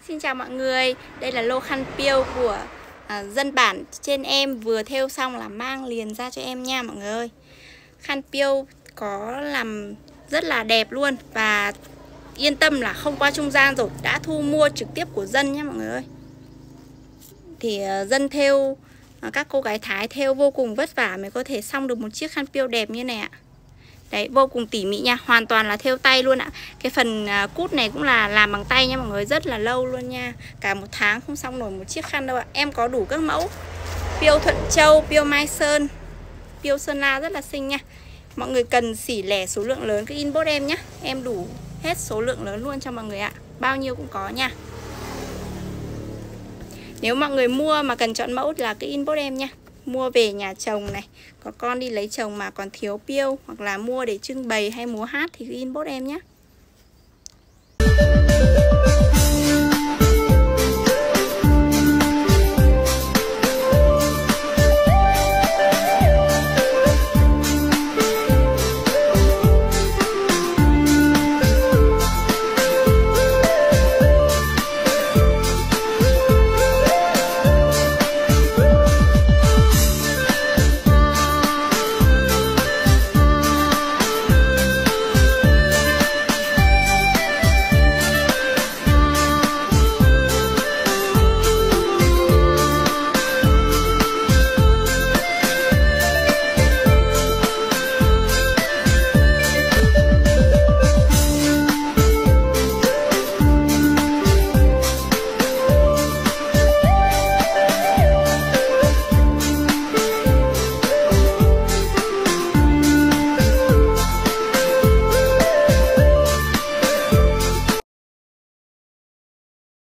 Xin chào mọi người, đây là lô khăn piêu của dân bản trên em vừa thêu xong là mang liền ra cho em nha mọi người ơi. Khăn piêu có làm rất là đẹp luôn và yên tâm là không qua trung gian rồi, đã thu mua trực tiếp của dân nhé mọi người ơi. Thì dân thêu, các cô gái Thái thêu vô cùng vất vả mới có thể xong được một chiếc khăn piêu đẹp như này ạ. Đấy, vô cùng tỉ mỉ nha, hoàn toàn là thêu tay luôn ạ. Cái phần cút này cũng là làm bằng tay nha mọi người, rất là lâu luôn nha. Cả một tháng không xong nổi một chiếc khăn đâu ạ. Em có đủ các mẫu piêu Thuận Châu, piêu Mai Sơn, piêu Sơn La rất là xinh nha. Mọi người cần xỉ lẻ số lượng lớn cứ inbox em nhé. Em đủ hết số lượng lớn luôn cho mọi người ạ. Bao nhiêu cũng có nha. Nếu mọi người mua mà cần chọn mẫu là cứ inbox em nha. Mua về nhà chồng này, có con đi lấy chồng mà còn thiếu piêu, hoặc là mua để trưng bày hay múa hát thì cứ inbox em nhé.